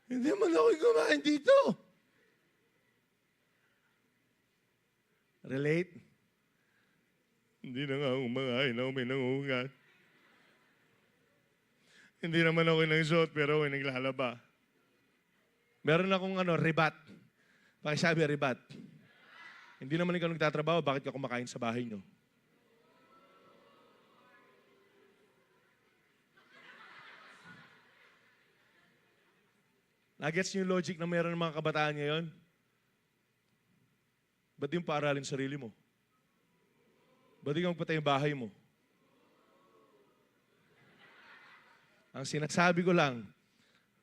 Hindi man ako kumain dito. Relate? Hindi na nga umakain ako, may nangungat. Hindi naman ako nagsuot, pero ako naglalaba. Meron akong ribat. Pakisabi, ribat. Hindi naman ikaw nagtatrabaho, bakit ka kumakain sa bahay nyo? Nagets niyo yung logic na meron ng mga kabataan ngayon? Ba't yung paaralin sarili mo? Ba't yung magpatay yung bahay mo? Ang sinasabi ko lang,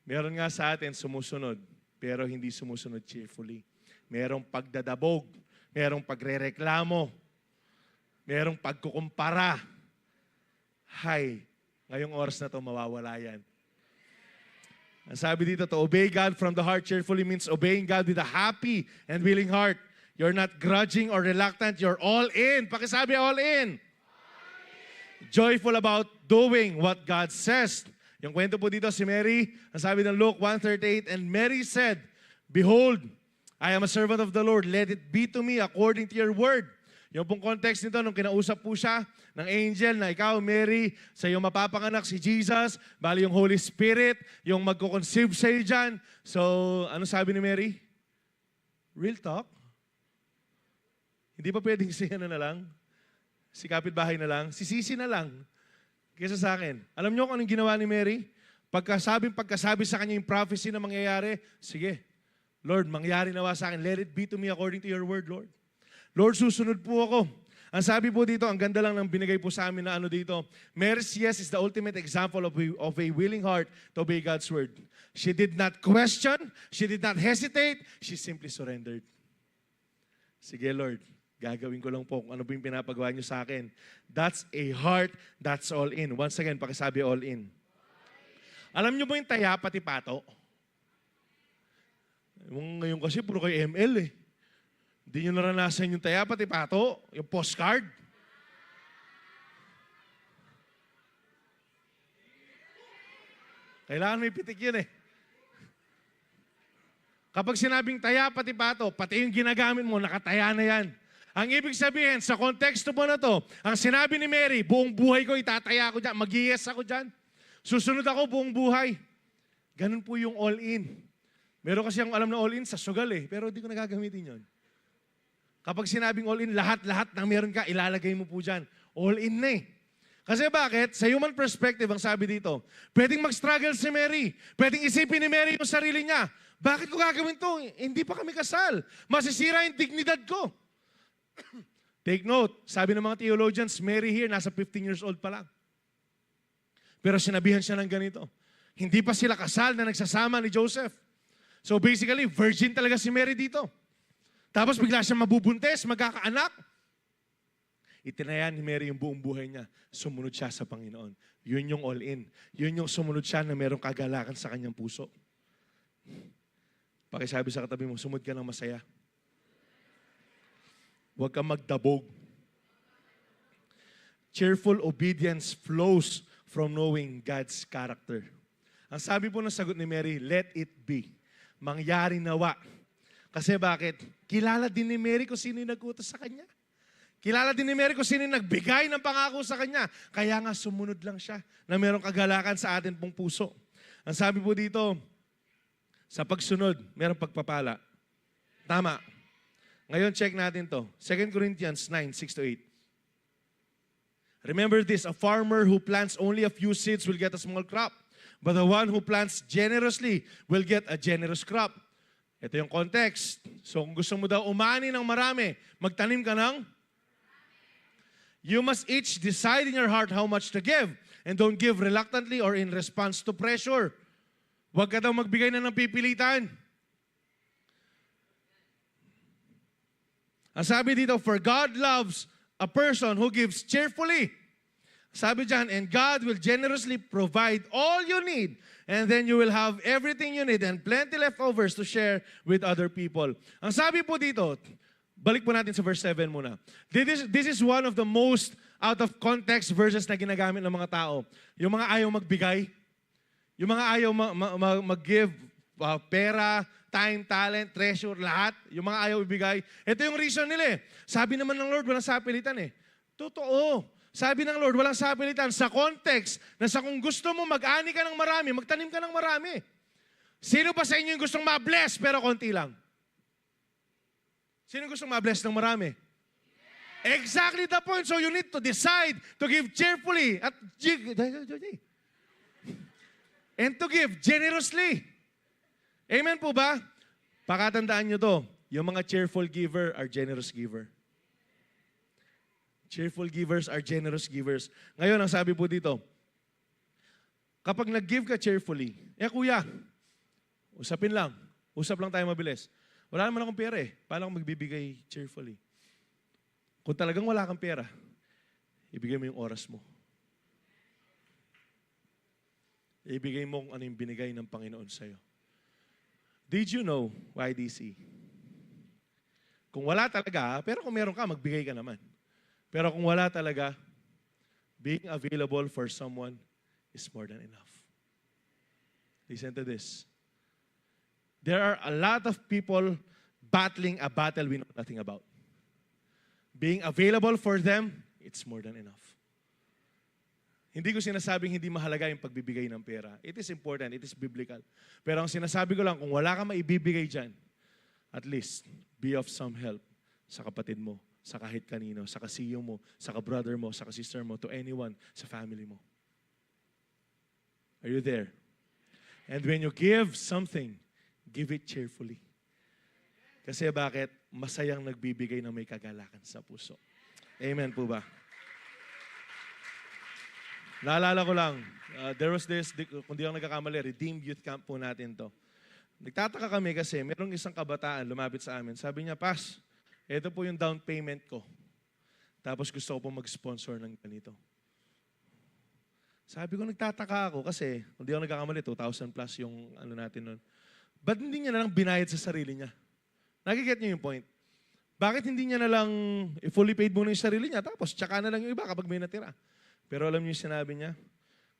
meron nga sa atin sumusunod, pero hindi sumusunod cheerfully. Merong pagdadabog, merong pagrereklamo, merong pagkukumpara. Hay, ngayong oras na to mawawala yan. Ang sabi dito, to obey God from the heart cheerfully means obeying God with a happy and willing heart. You're not grudging or reluctant, you're all in. Pakisabi, all in. Joyful about doing what God says. Yung kwento po dito si Mary, ang sabi ng Luke 1:38, and Mary said, behold, I am a servant of the Lord, let it be to me according to your word. Yung pong context nito, nung kinausap po siya ng angel na ikaw, Mary, sa iyong mapapanganak si Jesus, bali yung Holy Spirit, yung magkukonceive sa iyo dyan. So, ano sabi ni Mary? Real talk? Hindi pa pwedeng siya na lang? Si kapitbahay na lang? Si Sisi na lang? Kesa sa akin. Alam niyo kung anong ginawa ni Mary? Pagkasabi sa kanya yung prophecy na mangyayari, sige, Lord, mangyari nawa sa akin. Let it be to me according to your word, Lord. Lord, susunod po ako. Ang sabi po dito, ang ganda lang ng binigay po sa amin na dito, Mary's yes is the ultimate example of a willing heart to obey God's word. She did not question, she did not hesitate, she simply surrendered. Sige, Lord, gagawin ko lang po kung ano po yung pinapagawa niyo sa akin. That's a heart, that's all in. Once again, pakisabi all in. Alam niyo ba yung taya pati pato? Ngayon kasi puro kay ML eh. Hindi nyo naranasan yung taya pati pato, yung postcard. Kailangan may pitik yun eh. Kapag sinabing taya pati pato, pati yung ginagamit mo, nakataya na yan. Ang ibig sabihin, sa konteksto mo na to, ang sinabi ni Mary, buong buhay ko itataya ko dyan, mag-yes ako dyan. Susunod ako buong buhay. Ganun po yung all-in. Meron kasi ang alam na all-in sa sugal eh, pero hindi ko nagagamitin yun. Kapag sinabing all-in, lahat-lahat ng meron ka, ilalagay mo po dyan. All-in na eh. Kasi bakit? Sa human perspective, ang sabi dito, pwedeng mag-struggle si Mary. Pwedeng isipin ni Mary yung sarili niya. Bakit ko gagawin to? Hindi pa kami kasal. Masisira yung dignidad ko. Take note, sabi ng mga theologians, Mary here, nasa 15 years old pa lang. Pero sinabihan siya ng ganito. Hindi pa sila kasal na nagsasama ni Joseph. So basically, virgin talaga si Mary dito. Tapos bigla siya mabubuntes, magkakaanak. Itinayan ni Mary yung buong buhay niya. Sumunod siya sa Panginoon. Yun yung all-in. Yun yung sumunod siya na merong kagalakan sa kanyang puso. Pakisabi sa katabi mo, sumunod ka ng masaya. Huwag kang magdabog. Cheerful obedience flows from knowing God's character. Ang sabi po ng sagot ni Mary, let it be. Mangyari nawa. Kasi bakit? Kilala din ni Mary kung sino yung nag-utos sa kanya. Kilala din ni Mary kung sino yung nagbigay ng pangako sa kanya. Kaya nga sumunod lang siya na mayroong kagalakan sa atin pong puso. Ang sabi po dito, sa pagsunod, mayroong pagpapala. Tama. Ngayon, check natin to. 2 Corinthians 9:6-8. Remember this, a farmer who plants only a few seeds will get a small crop. But the one who plants generously will get a generous crop. Ito yung context. So kung gusto mo daw umani ng marami, magtanim ka ng? You must each decide in your heart how much to give. And don't give reluctantly or in response to pressure. Huwag ka daw magbigay na ng pipilitan. Ang sabi dito, for God loves a person who gives cheerfully. Sabi dyan, and God will generously provide all you need, and then you will have everything you need and plenty leftovers to share with other people. Ang sabi po dito, balik po natin sa verse 7 muna. This is one of the most out of context verses na ginagamit ng mga tao. Yung mga ayaw magbigay, yung mga ayaw mag-give pera, time, talent, treasure, lahat. Yung mga ayaw ibigay. Ito yung reason nila eh. Sabi naman ng Lord, walang sapilitan eh. Totoo. Sabi ng Lord, walang sapilitan sa context na sa kung gusto mo mag-ani ka ng marami, magtanim ka ng marami. Sino pa sa inyo yung gustong ma-bless pero konti lang? Sino gustong ma-bless ng marami? Exactly the point. So you need to decide to give cheerfully and to give generously. Amen po ba? Pakatandaan nyo to, yung mga cheerful giver are generous giver. Cheerful givers are generous givers. Ngayon, ang sabi po dito, kapag nag-give ka cheerfully, kuya, usapin lang. Usap lang tayo mabilis. Wala naman akong pera eh. Paano ako magbibigay cheerfully? Kung talagang wala kang pera, ibigay mo yung oras mo. Ibigay mo kung ano yung binigay ng Panginoon sa'yo. Did you know, YDC? Kung wala talaga, pero kung meron ka, magbigay ka naman. Pero kung wala talaga, being available for someone is more than enough. Listen to this. There are a lot of people battling a battle we know nothing about. Being available for them, it's more than enough. Hindi ko sinasabing hindi mahalaga yung pagbibigay ng pera. It is important, it is biblical. Pero ang sinasabi ko lang, kung wala kang maibibigay dyan, at least, be of some help sa kapatid mo, sa kahit kanino, sa kasiyo mo, sa ka-brother mo, sa ka-sister mo, to anyone, sa family mo. Are you there? And when you give something, give it cheerfully. Kasi bakit? Masayang nagbibigay ng may kagalakan sa puso. Amen po ba? Naalala ko lang, there was this, kung di ako nagkakamali, Redeemed Youth Camp po natin to. Nagtataka kami kasi merong isang kabataan lumapit sa amin. Sabi niya, Pas, ito po yung down payment ko. Tapos gusto ko po mag-sponsor ng ganito. Sabi ko, nagtataka ako kasi, kung di ako nagkakamali, 2,000 plus yung ano natin nun. Ba't hindi niya na lang binayad sa sarili niya? Nagiget niyo yung point? Bakit hindi niya na lang fully paid muna yung sarili niya, tapos tsaka na lang yung iba kapag may natira? Pero alam niyo yung sinabi niya?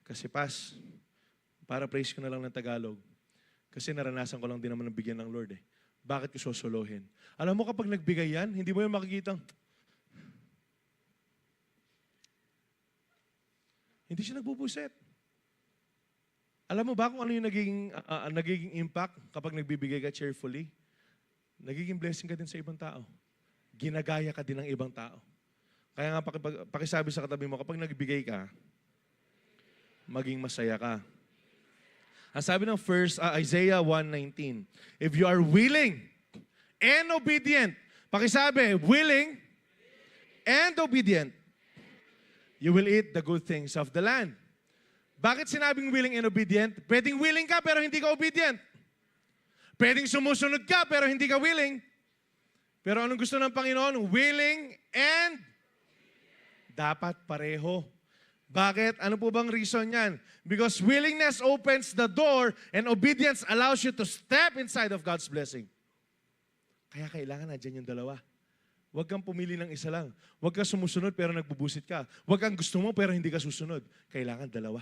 Kasi Pas, para praise ko na lang ng Tagalog, kasi naranasan ko lang din naman ng bigyan ng Lord eh. Bakit ko susuluhin? Alam mo kapag nagbigay yan, hindi mo yung makikita. Hindi siya nagbubuset. Alam mo ba kung ano yung nagiging impact kapag nagbibigay ka cheerfully? Nagiging blessing ka din sa ibang tao. Ginagaya ka din ng ibang tao. Kaya nga pakisabi sa katabi mo, kapag nagbigay ka, maging masaya ka. Ang sabi ng Isaiah 1:19, if you are willing and obedient, pakisabi, willing and obedient, you will eat the good things of the land. Bakit sinabing willing and obedient? Pwedeng willing ka pero hindi ka obedient. Pwedeng sumusunod ka pero hindi ka willing. Pero anong gusto ng Panginoon? Willing and dapat pareho. Bakit? Ano po bang reason yan? Because willingness opens the door and obedience allows you to step inside of God's blessing. Kaya kailangan na dyan yung dalawa. Huwag kang pumili ng isa lang. Huwag kang sumusunod pero nagbubusit ka. Huwag kang gusto mo pero hindi ka susunod. Kailangan dalawa.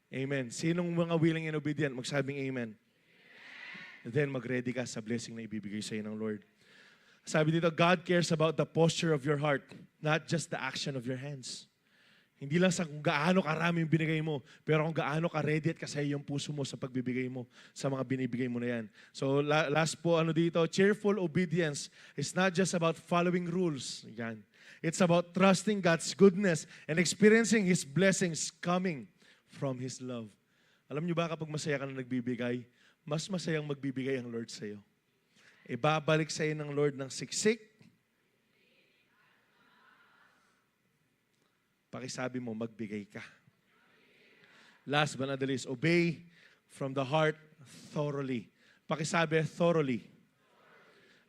Amen. Sinong mga willing and obedient? Magsabing amen. Then mag-ready ka sa blessing na ibibigay sa iyo ng Lord. Sabi dito, God cares about the posture of your heart, not just the action of your hands. Hindi lang sa kung gaano karami yung binigay mo, pero kung gaano ka ready at kasaya yung puso mo sa pagbibigay mo, sa mga binibigay mo na yan. So last po, dito, cheerful obedience is not just about following rules. Yan. It's about trusting God's goodness and experiencing His blessings coming from His love. Alam niyo ba kapag masaya ka na nagbibigay, mas masayang magbibigay ang Lord sa iyo. Ibabalik sa iyo ng Lord ng siksik. Pakisabi mo, magbigay ka. Last but not the least, obey from the heart thoroughly. Pakisabi, thoroughly.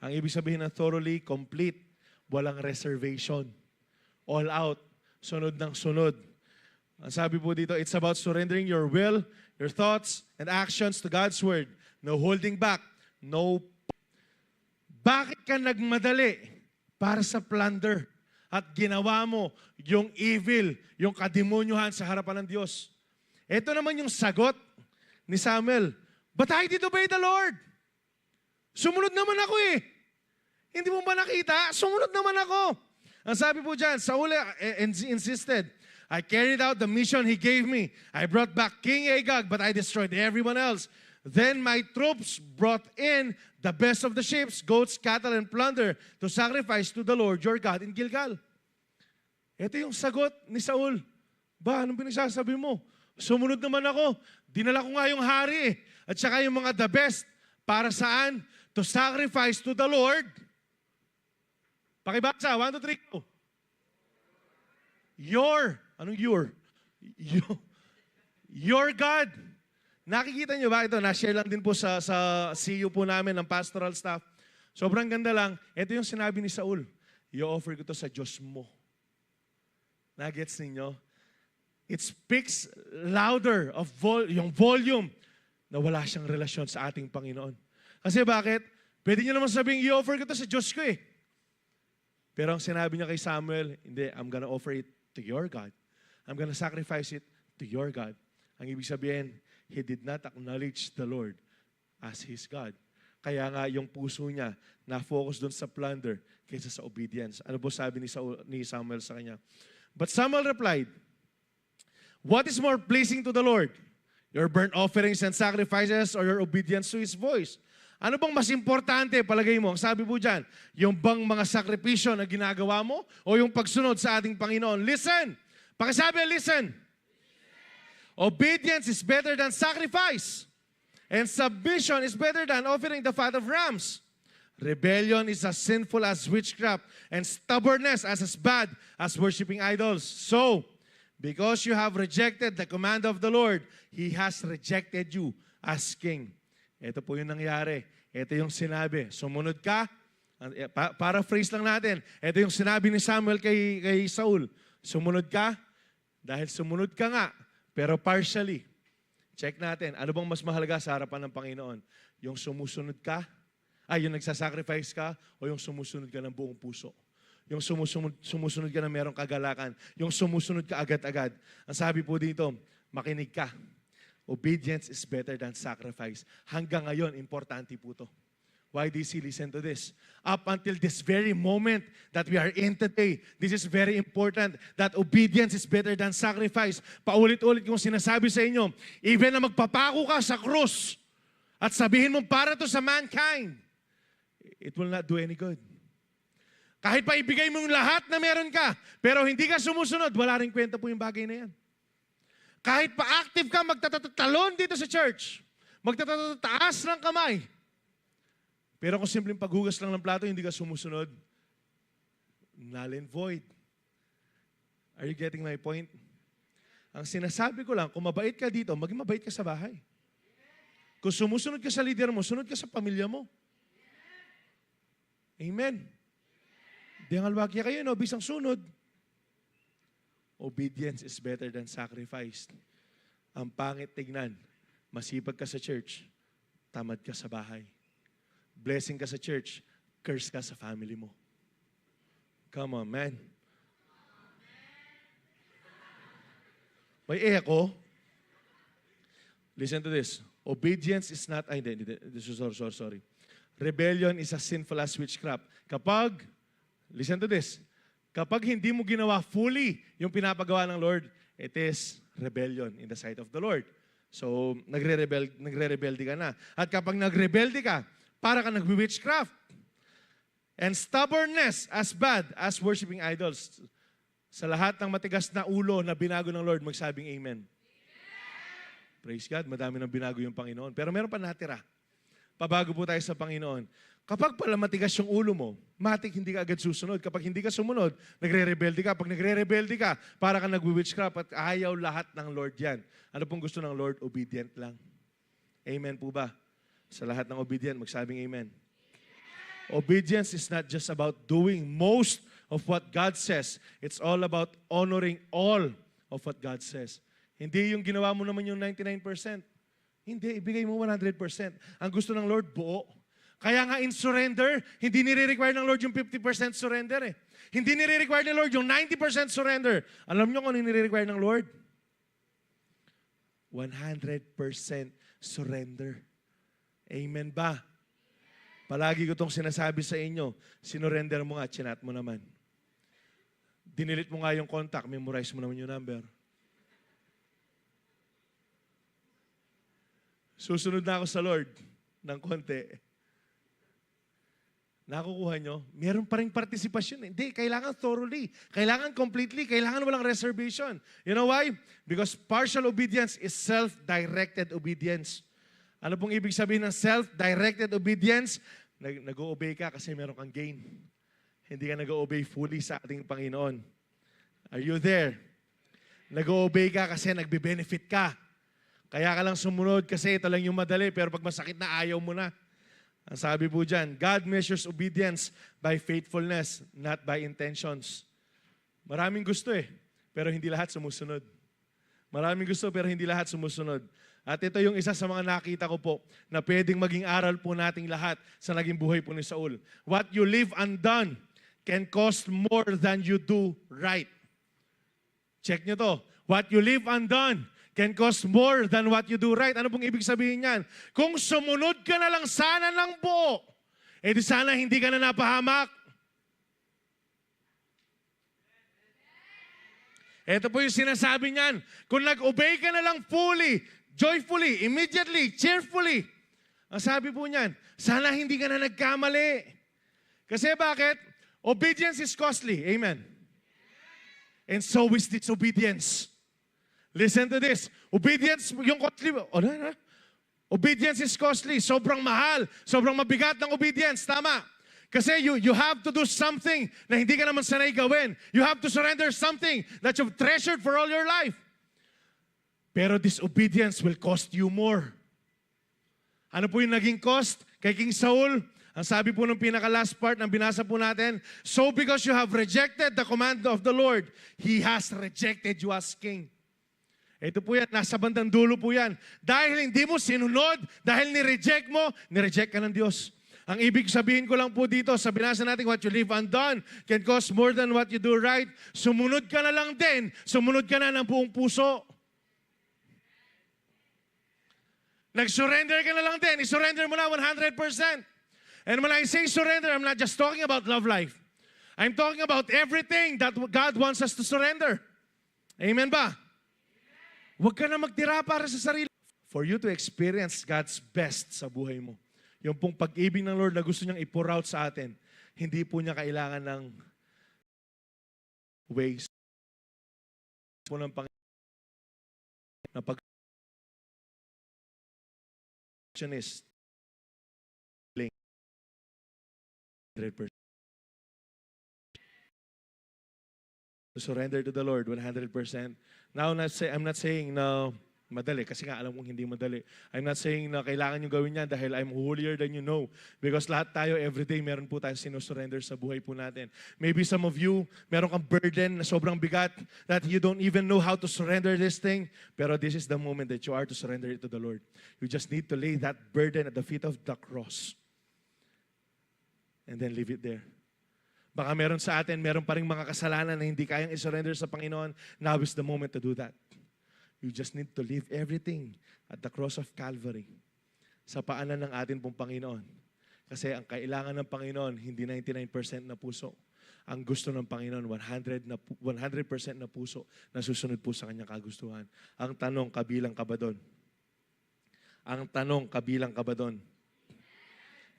Ang ibig sabihin ng thoroughly, complete, walang reservation. All out, sunod ng sunod. Ang sabi po dito, it's about surrendering your will, your thoughts, and actions to God's Word. No holding back, no. Bakit ka nagmadali para sa plunder at ginawa mo yung evil, yung kademonyuhan sa harapan ng Diyos? Ito naman yung sagot ni Samuel. But I did obey the Lord. Sumunod naman ako eh. Hindi mo ba nakita? Sumunod naman ako. Ang sabi po dyan, Saul insisted, I carried out the mission he gave me. I brought back King Agag, but I destroyed everyone else. Then my troops brought in the best of the sheep, goats, cattle, and plunder to sacrifice to the Lord your God in Gilgal. Ito yung sagot ni Saul. Ba, anong pinagsasabi mo? Sumunod naman ako. Dinala ko nga yung hari at saka yung mga the best. Para saan? To sacrifice to the Lord. Pakibasa, 1, 2, 3, go. Anong your? Your God. Nakikita nyo ba ito? Na-share lang din po sa CU po namin ng pastoral staff. Sobrang ganda lang. Ito yung sinabi ni Saul. I-offer ko to sa Diyos mo. Nagets ninyo? It speaks louder of yung volume na wala siyang relasyon sa ating Panginoon. Kasi bakit? Pwede niyo naman sabihin, i-offer ko to sa Diyos ko eh. Pero ang sinabi niya kay Samuel, hindi, I'm gonna offer it to your God. I'm gonna sacrifice it to your God. Ang ibig sabihin, he did not acknowledge the Lord as his God. Kaya nga yung puso niya na-focus doon sa plunder kaysa sa obedience. Ano po sabi ni Samuel sa kanya? But Samuel replied, what is more pleasing to the Lord? Your burnt offerings and sacrifices or your obedience to His voice? Ano bang mas importante, palagay mo? Ang sabi po dyan, yung bang mga sakripisyo na ginagawa mo o yung pagsunod sa ating Panginoon? Listen! Pakisabi, listen! Obedience is better than sacrifice. And submission is better than offering the fat of rams. Rebellion is as sinful as witchcraft, and stubbornness as bad as worshiping idols. So, because you have rejected the command of the Lord, He has rejected you as king. Ito po yung nangyari. Ito yung sinabi. Sumunod ka. Paraphrase lang natin. Ito yung sinabi ni Samuel kay Saul. Sumunod ka. Dahil sumunod ka nga, pero partially. Check natin. Ano bang mas mahalaga sa harapan ng Panginoon? Yung sumusunod ka? Yung nagsasacrifice ka? O yung sumusunod ka ng buong puso? Yung sumusunod ka na merong kagalakan. Yung sumusunod ka agad-agad. Ang sabi po dito, makinig ka. Obedience is better than sacrifice. Hanggang ngayon, importante po to. Why do you see? Listen to this. Up until this very moment that we are in today, this is very important that obedience is better than sacrifice. Paulit-ulit kong sinasabi sa inyo, even na magpapako ka sa krus at sabihin mo para to sa mankind, it will not do any good. Kahit pa ibigay mo yung lahat na meron ka, pero hindi ka sumusunod, wala rin kwenta po yung bagay na yan. Kahit pa active ka, magtatatalon dito sa church, magtatataas ng kamay, pero kung simpleng paghugas lang ng plato, hindi ka sumusunod, null and void. Are you getting my point? Ang sinasabi ko lang, kung mabait ka dito, maging mabait ka sa bahay. Kung sumusunod ka sa leader mo, sunod ka sa pamilya mo. Amen. Di ang alwakya kayo, no? Bisang sunod. Obedience is better than sacrifice. Ang pangit tignan, masipag ka sa church, tamad ka sa bahay. Blessing ka sa church, curse ka sa family mo. Come on, man. May echo. Listen to this. Obedience is not, sorry. Rebellion is as sinful as witchcraft. Listen to this, kapag hindi mo ginawa fully yung pinapagawa ng Lord, it is rebellion in the sight of the Lord. So, nagre-rebelde ka na. At kapag nagrebelde ka, para ka nag-witchcraft. And stubbornness as bad as worshiping idols. Sa lahat ng matigas na ulo na binago ng Lord, magsabing amen. Praise God, madami nang binago yung Panginoon. Pero meron pa natira. Pabago po tayo sa Panginoon. Kapag pala matigas yung ulo mo, matik hindi ka agad susunod. Kapag hindi ka sumunod, nagre-rebelde ka. Pag nagre-rebelde ka, para ka nag-witchcraft at ayaw lahat ng Lord yan. Ano pong gusto ng Lord? Obedient lang. Amen po ba? Sa lahat ng obedient, magsabing amen. Obedience is not just about doing most of what God says. It's all about honoring all of what God says. Hindi yung ginawa mo naman yung 99%. Hindi, ibigay mo 100%. Ang gusto ng Lord, buo. Kaya nga in surrender, hindi nire-require ng Lord yung 50% surrender eh. Hindi nire-require ng Lord yung 90% surrender. Alam nyo kung ano nire-require ng Lord? 100% surrender. Amen ba? Palagi ko itong sinasabi sa inyo, sinurrender mo nga, chinat mo naman. Dinilit mo nga yung contact, memorize mo naman yung number. Susunod na ako sa Lord ng konti. Nakukuha nyo? Meron pa rin participation. Hindi, kailangan thoroughly. Kailangan completely. Kailangan walang reservation. You know why? Because partial obedience is self-directed obedience. Ano pong ibig sabihin ng self-directed obedience? Nag-o-obey ka kasi meron kang gain. Hindi ka nag-o-obey fully sa ating Panginoon. Are you there? Nag-o-obey ka kasi nagbe-benefit ka. Kaya ka lang sumunod kasi ito lang yung madali, pero pag masakit na, ayaw mo na. Ang sabi po dyan, God measures obedience by faithfulness, not by intentions. Maraming gusto pero hindi lahat sumusunod. Maraming gusto pero hindi lahat sumusunod. At ito yung isa sa mga nakita ko po na pwedeng maging aral po nating lahat sa naging buhay po ni Saul. What you leave undone can cost more than you do right. Check nyo to. What you leave undone can cost more than what you do right. Ano pong ibig sabihin yan? Kung sumunod ka na lang sana ng buo, di sana hindi ka na napahamak. Ito po yung sinasabi niyan. Kung nag-obey ka na lang fully, joyfully, immediately, cheerfully, ang sabi po niyan, sana hindi ka na nagkamali. Kasi bakit? Obedience is costly. Amen. And so is disobedience. Listen to this. Obedience, yung costly, obedience is costly. Sobrang mahal. Sobrang mabigat ng obedience. Tama. Kasi you have to do something na hindi ka naman sanay gawin. You have to surrender something that you've treasured for all your life. Pero disobedience will cost you more. Ano po yung naging cost kay King Saul? Ang sabi po ng pinaka-last part ng binasa po natin, so because you have rejected the command of the Lord, He has rejected you as king. Ito po yan, nasa bandang dulo po yan. Dahil hindi mo sinunod, dahil nireject mo, nireject ka ng Diyos. Ang ibig sabihin ko lang po dito, sa binasa natin, what you leave undone can cost more than what you do right. Sumunod ka na lang din, sumunod ka na ng buong puso. Nag-surrender ka na lang din, isurrender mo na 100%. And when I say surrender, I'm not just talking about love life. I'm talking about everything that God wants us to surrender. Amen ba? Huwag ka na magtira para sa sarili. For you to experience God's best sa buhay mo. Yung pong pag-ibig ng Lord na gusto niyang i-pour out sa atin, hindi po niya kailangan ng ways. Po ng Panginoon na pag-actionist. 100%. Surrender to the Lord 100%. Now, I'm not saying na madali, kasi nga alam kong hindi madali. I'm not saying na kailangan nyo gawin yan dahil I'm holier than you know. Because lahat tayo, everyday, meron po tayong sinusurrender sa buhay po natin. Maybe some of you, meron kang burden na sobrang bigat that you don't even know how to surrender this thing. Pero this is the moment that you are to surrender it to the Lord. You just need to lay that burden at the feet of the cross. And then leave it there. Baka meron sa atin, meron pa rin mga kasalanan na hindi kayang isurrender sa Panginoon. Now is the moment to do that. You just need to leave everything at the cross of Calvary sa paanan ng atin pong Panginoon. Kasi ang kailangan ng Panginoon, hindi 99% na puso. Ang gusto ng Panginoon, 100% na puso na susunod po sa kanyang kagustuhan. Ang tanong, kabilang ka ba doon? Ang tanong, kabilang ka ba doon?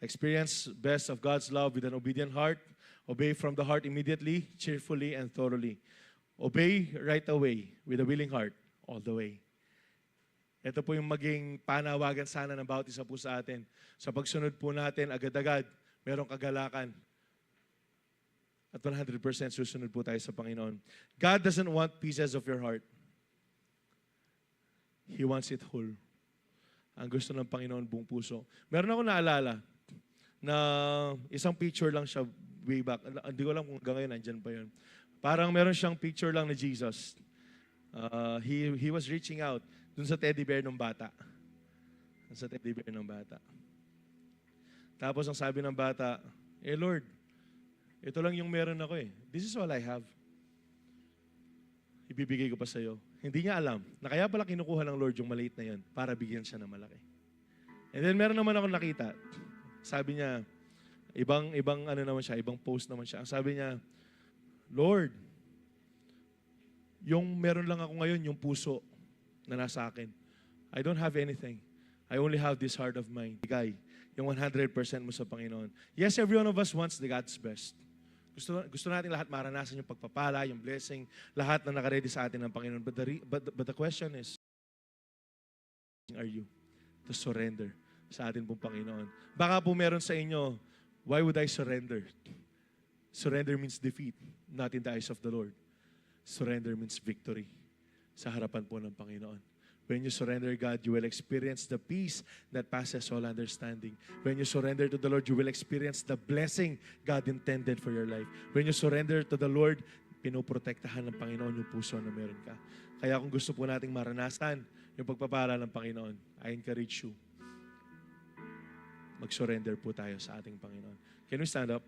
Experience best of God's love with an obedient heart. Obey from the heart immediately, cheerfully, and thoroughly. Obey right away with a willing heart all the way. Ito po yung maging panawagan sana ng bawat isa po sa atin. Sa pagsunod po natin, agad-agad, merong kagalakan. At 100% susunod po tayo sa Panginoon. God doesn't want pieces of your heart. He wants it whole. Ang gusto ng Panginoon buong puso. Meron ako naalala na isang picture lang siya way back. Hindi ko alam kung hanggang ngayon nandyan pa yun. Parang meron siyang picture lang ni Jesus. He was reaching out dun sa teddy bear ng bata. Sa teddy bear ng bata. Tapos ang sabi ng bata, Lord, ito lang yung meron ako eh. This is all I have. Ibibigay ko pa sa'yo. Hindi niya alam na kaya pala kinukuha ng Lord yung maliit na yun para bigyan siya ng malaki. And then meron naman ako nakita. Sabi niya, ibang ano naman siya, ibang post naman siya. Ang sabi niya, Lord, yung meron lang ako ngayon, yung puso na nasa akin. I don't have anything. I only have this heart of mine. Bigay yung 100% mo sa Panginoon. Yes, every one of us wants the God's best. Gusto natin lahat maranasan yung pagpapala, yung blessing, lahat na nakaredy sa atin ng Panginoon. But the question is, are you to surrender sa atin pong Panginoon? Baka po meron sa inyo, why would I surrender? Surrender means defeat, not in the eyes of the Lord. Surrender means victory sa harapan po ng Panginoon. When you surrender God, you will experience the peace that passes all understanding. When you surrender to the Lord, you will experience the blessing God intended for your life. When you surrender to the Lord, pinoprotektahan ng Panginoon yung puso na meron ka. Kaya kung gusto po nating maranasan yung pagpapala ng Panginoon, I encourage you, mag-surrender po tayo sa ating Panginoon. Can we stand up?